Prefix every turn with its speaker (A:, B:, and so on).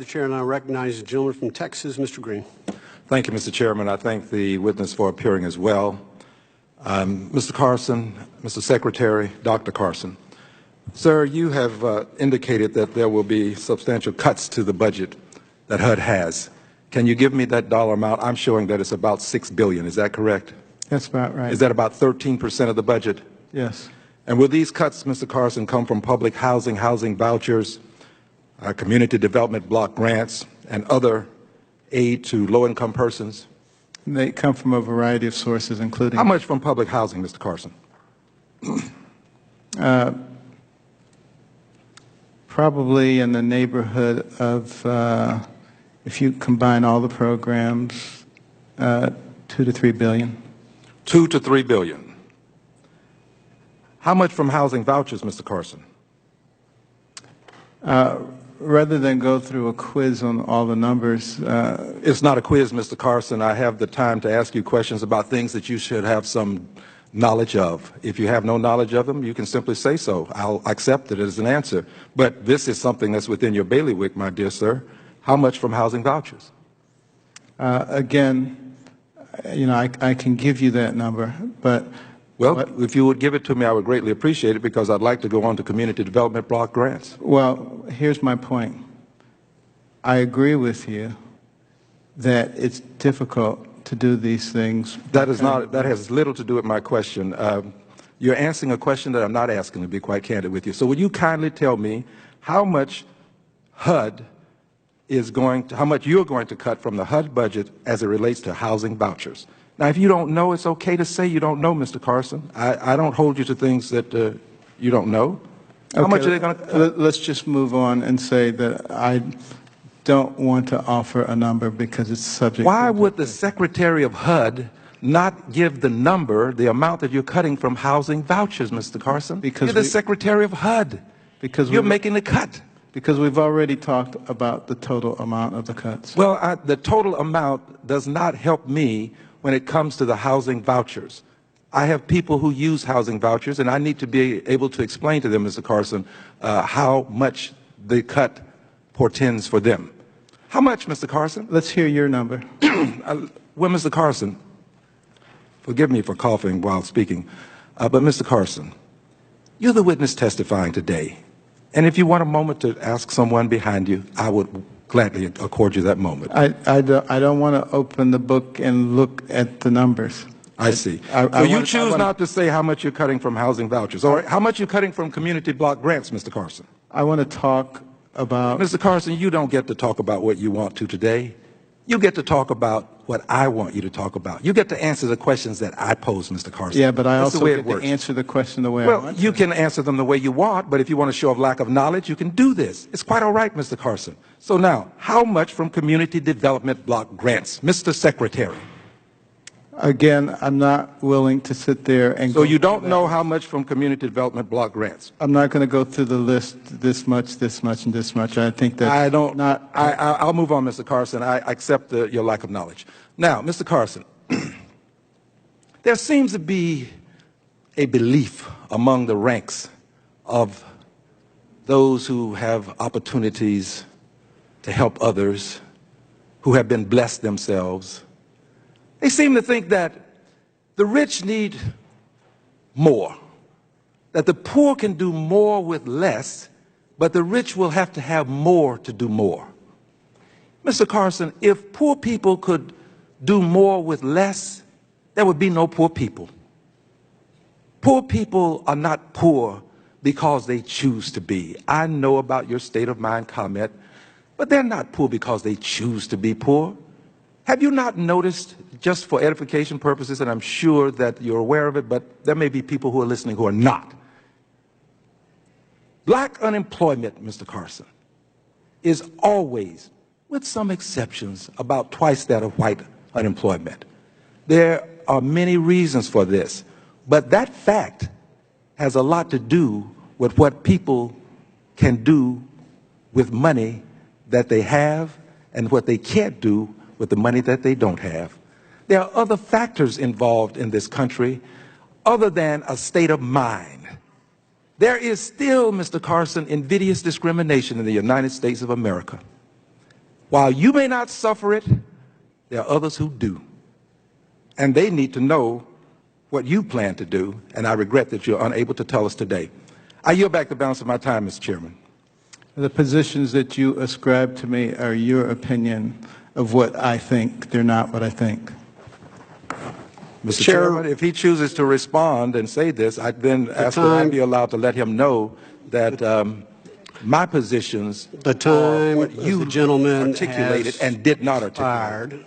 A: The chair now recognizes the gentleman from Texas, Mr. Green.
B: Thank you, Mr. Chairman. I thank the witness for appearing as well. Mr. Carson, Mr. Secretary, Dr. Carson, sir, you have indicated that there will be substantial cuts to the budget that HUD has. Can you give me that dollar amount? I'm showing that it's about $6 billion. Is that correct?
C: That's about right.
B: Is that about 13% of the budget?
C: Yes.
B: And will these cuts, Mr. Carson, come from public housing, housing vouchers, community development block grants, and other aid to low-income persons?
C: They come from a variety of sources, including...
B: How much from public housing, Mr. Carson?
C: Probably in the neighborhood of, if you combine all the programs, $2 to $3 billion.
B: $2 to $3 billion. How much from housing vouchers, Mr. Carson?
C: Rather than go through a quiz on all the numbers...
B: It's not a quiz, Mr. Carson. I have the time to ask you questions about things that you should have some knowledge of. If you have no knowledge of them, you can simply say so. I'll accept it as an answer. But this is something that's within your bailiwick, my dear sir. How much from housing vouchers?
C: Again, you know, I can give you that number, but...
B: Well, if you would give it to me, I would greatly appreciate it, because I'd like to go on to community development block grants.
C: Well, here's my point. I agree with you that it's difficult to do these things.
B: That has little to do with my question. You're answering a question that I'm not asking, to be quite candid with you. So would you kindly tell me how much HUD how much you're going to cut from the HUD budget as it relates to housing vouchers? Now, if you don't know, it's okay to say you don't know, Mr. Carson. I don't hold you to things that you don't know. How much are they going to cut?
C: Let's just move on and say that I don't want to offer a number because it's subject.
B: Why would the Secretary of HUD not give the number, the amount that you're cutting from housing vouchers, Mr. Carson?
C: Because
B: you're the Secretary of HUD.
C: Because
B: you're making the cut.
C: Because we've already talked about the total amount of the cuts.
B: Well, the total amount does not help me when it comes to the housing vouchers. I have people who use housing vouchers, and I need to be able to explain to them, Mr. Carson, how much the cut portends for them. How much, Mr. Carson?
C: Let's hear your number.
B: Well, Mr. Carson, forgive me for coughing while speaking, but Mr. Carson, you're the witness testifying today. And if you want a moment to ask someone behind you, I would gladly accord you that moment.
C: I don't want to open the book and look at the numbers.
B: I see. So you choose not to say how much you're cutting from housing vouchers, or how much you're cutting from community block grants, Mr. Carson.
C: I want to talk about...
B: Mr. Carson, you don't get to talk about what you want to today. You get to talk about what I want you to talk about. You get to answer the questions that I pose, Mr. Carson.
C: Yeah, but I also get to answer the question the way I want.
B: Well, you can answer them the way you want, but if you want to show a lack of knowledge, you can do this. It's quite all right, Mr. Carson. So now, how much from community development block grants, Mr. Secretary?
C: Again, I'm not willing to sit there and...
B: So you don't know how much from community development block grants?
C: I'm not going to go through the list, this much, this much, and this much. I think that...
B: I'll move on, Mr. Carson. I accept your lack of knowledge. Now, Mr. Carson, there seems to be a belief among the ranks of those who have opportunities to help others, who have been blessed themselves. They seem to think that the rich need more, that the poor can do more with less, but the rich will have to have more to do more. Mr. Carson, if poor people could do more with less, there would be no poor people. Poor people are not poor because they choose to be. I know about your state of mind comment, but they're not poor because they choose to be poor. Have you not noticed, just for edification purposes, and I'm sure that you're aware of it, but there may be people who are listening who are not. Black unemployment, Mr. Carson, is always, with some exceptions, about twice that of white unemployment. There are many reasons for this, but that fact has a lot to do with what people can do with money that they have and what they can't do with the money that they don't have. There are other factors involved in this country other than a state of mind. There is still, Mr. Carson, invidious discrimination in the United States of America. While you may not suffer it, there are others who do. And they need to know what you plan to do, and I regret that you're unable to tell us today. I yield back the balance of my time, Mr. Chairman.
C: The positions that you ascribe to me are your opinion of what I think. They're not what I think.
B: Mr. Chairman, if he chooses to respond and say this, I then ask that I be allowed to let him know that my positions
A: The time
B: are what you
A: the gentleman
B: articulated
A: has
B: and did not articulate.
A: expired.